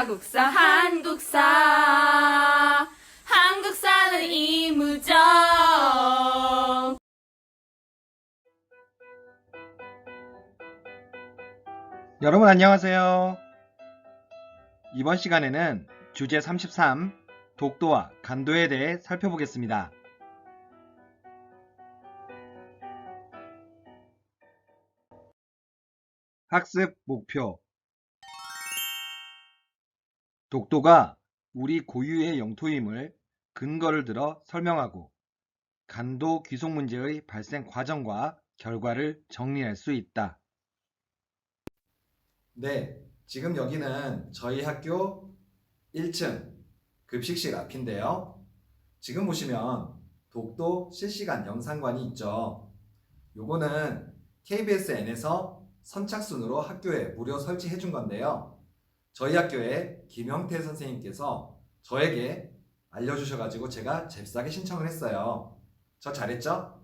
국사 한국사는 이무적. 여러분 안녕하세요. 이번 시간에는 주제 33 독도와 간도에 대해 살펴보겠습니다. 학습 목표. 독도가 우리 고유의 영토임을 근거를 들어 설명하고 간도 귀속 문제의 발생 과정과 결과를 정리할 수 있다. 네, 지금 여기는 저희 학교 1층 급식실 앞인데요. 지금 보시면 독도 실시간 영상관이 있죠. 요거는 KBSN에서 선착순으로 학교에 무료 설치해 준 건데요. 저희 학교에 김영태 선생님께서 저에게 알려주셔가지고 제가 잽싸게 신청을 했어요. 저 잘했죠?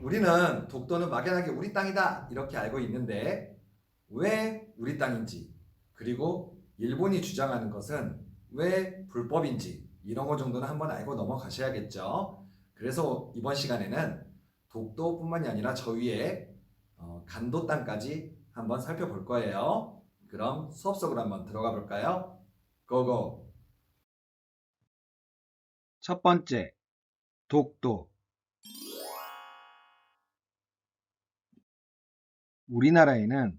우리는 독도는 막연하게 우리 땅이다 이렇게 알고 있는데 왜 우리 땅인지, 그리고 일본이 주장하는 것은 왜 불법인지 이런 거 정도는 한번 알고 넘어가셔야겠죠. 그래서 이번 시간에는 독도뿐만이 아니라 저 위에 간도 땅까지 한번 살펴볼 거예요. 그럼 수업 속으로 한번 들어가 볼까요? 고고! 첫 번째, 독도. 우리나라에는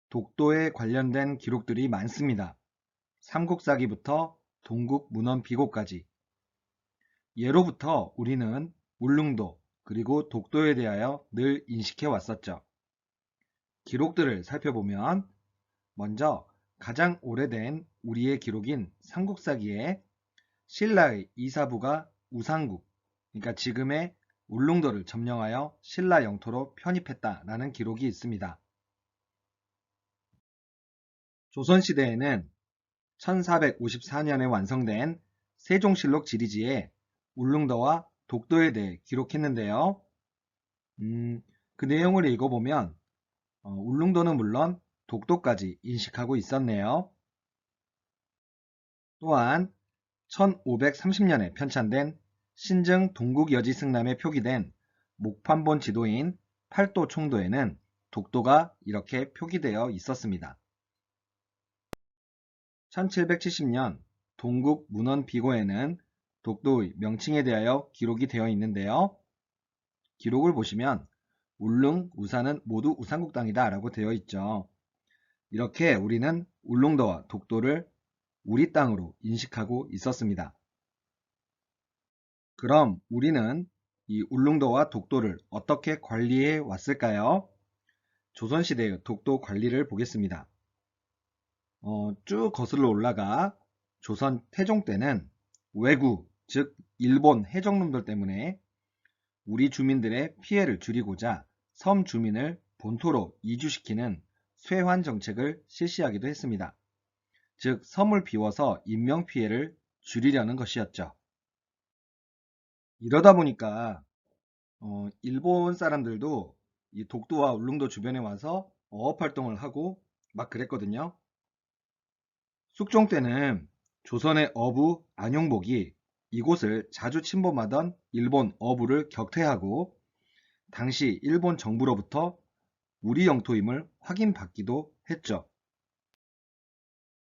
독도에 관련된 기록들이 많습니다. 삼국사기부터 동국문헌비고까지. 예로부터 우리는 울릉도 그리고 독도에 대하여 늘 인식해 왔었죠. 기록들을 살펴보면 먼저 가장 오래된 우리의 기록인 삼국사기에 신라의 이사부가 우상국, 그러니까 지금의 울릉도를 점령하여 신라 영토로 편입했다라는 기록이 있습니다. 조선시대에는 1454년에 완성된 세종실록 지리지에 울릉도와 독도에 대해 기록했는데요. 그 내용을 읽어보면 울릉도는 물론 독도까지 인식하고 있었네요. 또한 1530년에 편찬된 신증 동국여지승남에 표기된 목판본 지도인 팔도 총도에는 독도가 이렇게 표기되어 있었습니다. 1770년 동국문헌비고에는 독도의 명칭에 대하여 기록이 되어 있는데요. 기록을 보시면 울릉, 우산은 모두 우상국 땅이다 라고 되어 있죠. 이렇게 우리는 울릉도와 독도를 우리 땅으로 인식하고 있었습니다. 그럼 우리는 이 울릉도와 독도를 어떻게 관리해 왔을까요? 조선시대의 독도 관리를 보겠습니다. 쭉 거슬러 올라가 조선 태종 때는 왜구, 즉 일본 해적놈들 때문에 우리 주민들의 피해를 줄이고자 섬 주민을 본토로 이주시키는 쇄환 정책을 실시하기도 했습니다. 즉 섬을 비워서 인명피해를 줄이려는 것이었죠. 이러다 보니까 일본 사람들도 이 독도와 울릉도 주변에 와서 어업활동을 하고 막 그랬거든요. 숙종 때는 조선의 어부 안용복이 이곳을 자주 침범하던 일본 어부를 격퇴하고 당시 일본 정부로부터 우리 영토임을 확인받기도 했죠.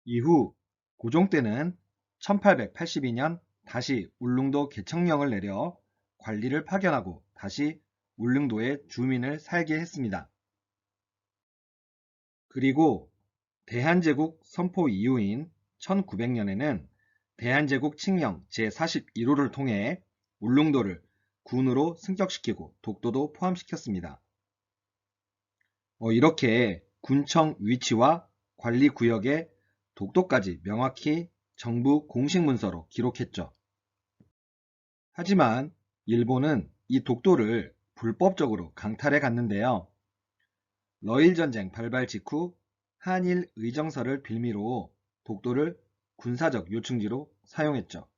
이후 고종 때는 1882년 다시 울릉도 개청령을 내려 관리를 파견하고 다시 울릉도에 주민을 살게 했습니다. 그리고 대한제국 선포 이후인 1900년에는 대한제국 칙령 제41호를 통해 울릉도를 군으로 승격시키고 독도도 포함시켰습니다. 이렇게 군청 위치와 관리구역에 독도까지 명확히 정부 공식 문서로 기록했죠. 하지만 일본은 이 독도를 불법적으로 강탈해 갔는데요. 러일전쟁 발발 직후 한일 의정서를 빌미로 독도를 군사적 요충지로 사용했죠.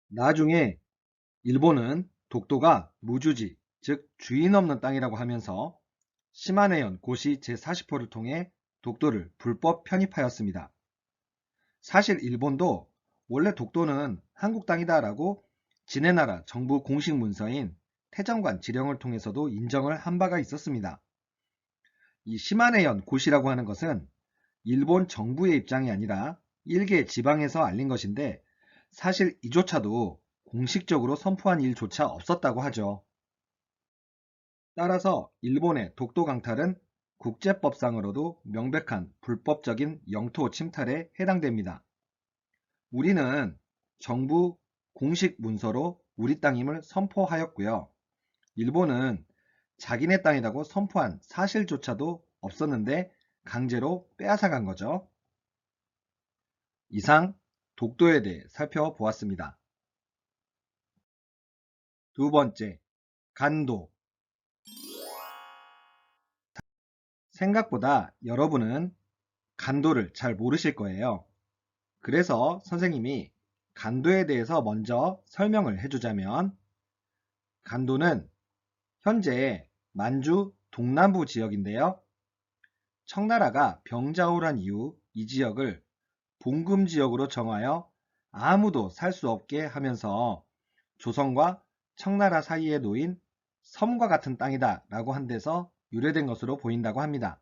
나중에 일본은 독도가 무주지, 즉 주인 없는 땅이라고 하면서 시마네현 고시 제40호를 통해 독도를 불법 편입하였습니다. 사실 일본도 원래 독도는 한국 땅이다 라고 지네나라 정부 공식 문서인 태정관 지령을 통해서도 인정을 한 바가 있었습니다. 이 시마네현 고시라고 하는 것은 일본 정부의 입장이 아니라 일개 지방에서 알린 것인데 사실 이조차도 공식적으로 선포한 일조차 없었다고 하죠. 따라서 일본의 독도 강탈은 국제법상으로도 명백한 불법적인 영토 침탈에 해당됩니다. 우리는 정부 공식 문서로 우리 땅임을 선포하였고요. 일본은 자기네 땅이라고 선포한 사실조차도 없었는데 강제로 빼앗아간 거죠. 이상 독도에 대해 살펴보았습니다. 두 번째, 간도. 생각보다 여러분은 간도를 잘 모르실 거예요. 그래서 선생님이 간도에 대해서 먼저 설명을 해주자면, 간도는 현재 만주 동남부 지역인데요. 청나라가 병자호를 한 이후 이 지역을 봉금지역으로 정하여 아무도 살 수 없게 하면서 조선과 청나라 사이에 놓인 섬과 같은 땅이다 라고 한 데서 유래된 것으로 보인다고 합니다.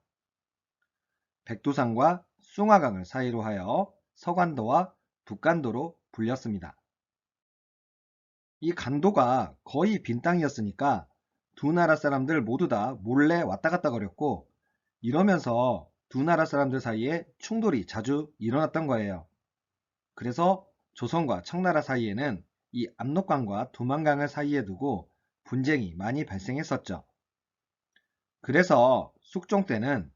백두산과 숭화강을 사이로 하여 서간도와 북간도로 불렸습니다. 이 간도가 거의 빈 땅이었으니까 두 나라 사람들 모두 다 몰래 왔다 갔다 거렸고, 이러면서 두 나라 사람들 사이에 충돌이 자주 일어났던 거예요. 그래서 조선과 청나라 사이에는 이 압록강과 두만강을 사이에 두고 분쟁이 많이 발생했었죠. 그래서 숙종 때는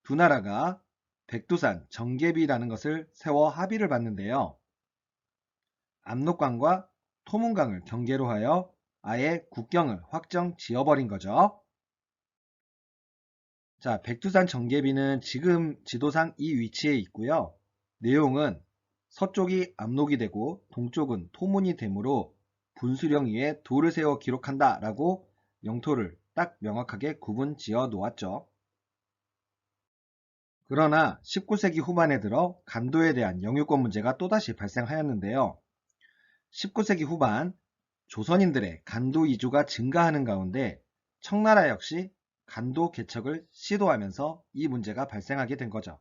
두 나라가 백두산 정계비라는 것을 세워 합의를 봤는데요. 압록강과 토문강을 경계로 하여 아예 국경을 확정 지어버린 거죠. 자, 백두산 정계비는 지금 지도상 이 위치에 있고요. 내용은 서쪽이 압록이 되고 동쪽은 토문이 되므로 분수령 위에 돌을 세워 기록한다 라고 영토를 딱 명확하게 구분 지어 놓았죠. 그러나 19세기 후반에 들어 간도에 대한 영유권 문제가 또다시 발생하였는데요. 19세기 후반 조선인들의 간도 이주가 증가하는 가운데 청나라 역시 간도 개척을 시도하면서 이 문제가 발생하게 된 거죠.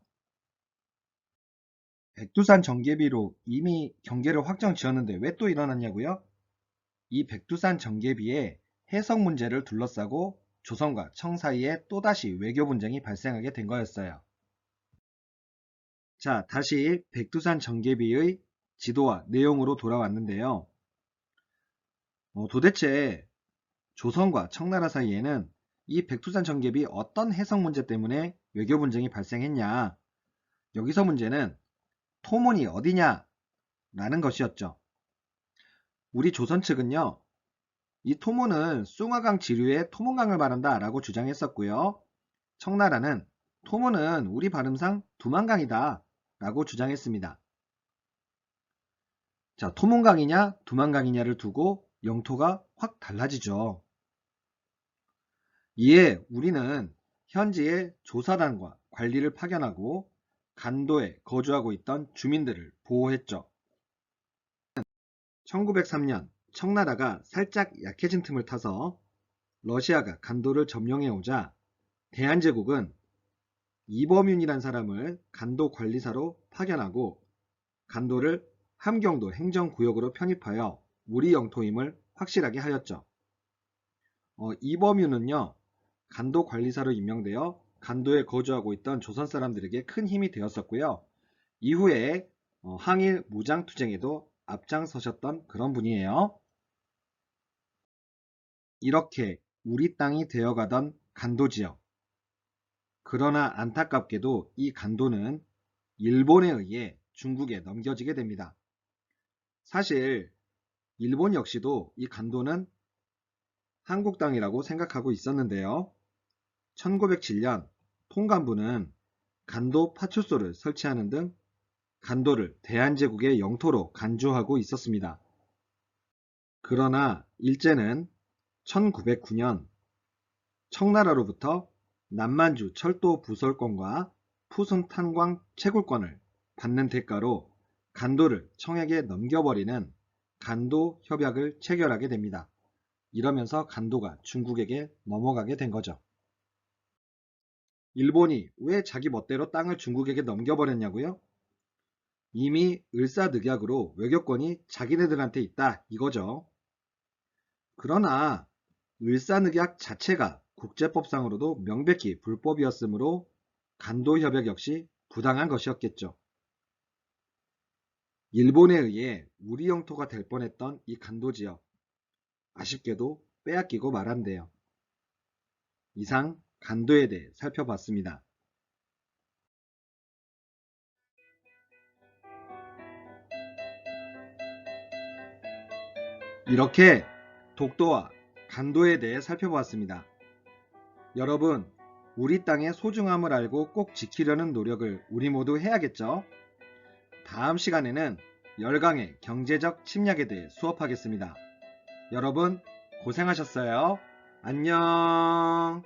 백두산 정계비로 이미 경계를 확정 지었는데 왜 또 일어났냐고요? 이 백두산 정계비의 해석 문제를 둘러싸고 조선과 청 사이에 또다시 외교 분쟁이 발생하게 된 거였어요. 자, 다시 백두산 정계비의 지도와 내용으로 돌아왔는데요. 도대체 조선과 청나라 사이에는 이 백두산 정계비 어떤 해석 문제 때문에 외교 분쟁이 발생했냐? 여기서 문제는 토문이 어디냐? 라는 것이었죠. 우리 조선 측은요, 이 토문은 숭화강 지류의 토문강을 말한다 라고 주장했었고요. 청나라는 토문은 우리 발음상 두만강이다 라고 주장했습니다. 자, 토문강이냐 두만강이냐를 두고 영토가 확 달라지죠. 이에 우리는 현지의 조사단과 관리를 파견하고 간도에 거주하고 있던 주민들을 보호했죠. 1903년 청나라가 살짝 약해진 틈을 타서 러시아가 간도를 점령해 오자 대한제국은 이범윤이란 사람을 간도 관리사로 파견하고 간도를 함경도 행정구역으로 편입하여 우리 영토임을 확실하게 하였죠. 이범윤은요, 간도 관리사로 임명되어 간도에 거주하고 있던 조선 사람들에게 큰 힘이 되었었고요. 이후에 항일 무장투쟁에도 앞장서셨던 그런 분이에요. 이렇게 우리 땅이 되어가던 간도 지역. 그러나 안타깝게도 이 간도는 일본에 의해 중국에 넘겨지게 됩니다. 사실 일본 역시도 이 간도는 한국 땅이라고 생각하고 있었는데요. 1907년 통감부는 간도 파출소를 설치하는 등 간도를 대한제국의 영토로 간주하고 있었습니다. 그러나 일제는 1909년 청나라로부터 남만주 철도 부설권과 푸순 탄광 채굴권을 받는 대가로 간도를 청에게 넘겨버리는 간도 협약을 체결하게 됩니다. 이러면서 간도가 중국에게 넘어가게 된 거죠. 일본이 왜 자기 멋대로 땅을 중국에게 넘겨버렸냐고요? 이미 을사늑약으로 외교권이 자기네들한테 있다 이거죠. 그러나 을사늑약 자체가 국제법상으로도 명백히 불법이었으므로 간도협약 역시 부당한 것이었겠죠. 일본에 의해 우리 영토가 될 뻔했던 이 간도지역, 아쉽게도 빼앗기고 말았는데요. 이상 간도에 대해 살펴봤습니다. 이렇게 독도와 간도에 대해 살펴보았습니다. 여러분, 우리 땅의 소중함을 알고 꼭 지키려는 노력을 우리 모두 해야겠죠? 다음 시간에는 열강의 경제적 침략에 대해 수업하겠습니다. 여러분, 고생하셨어요. 안녕.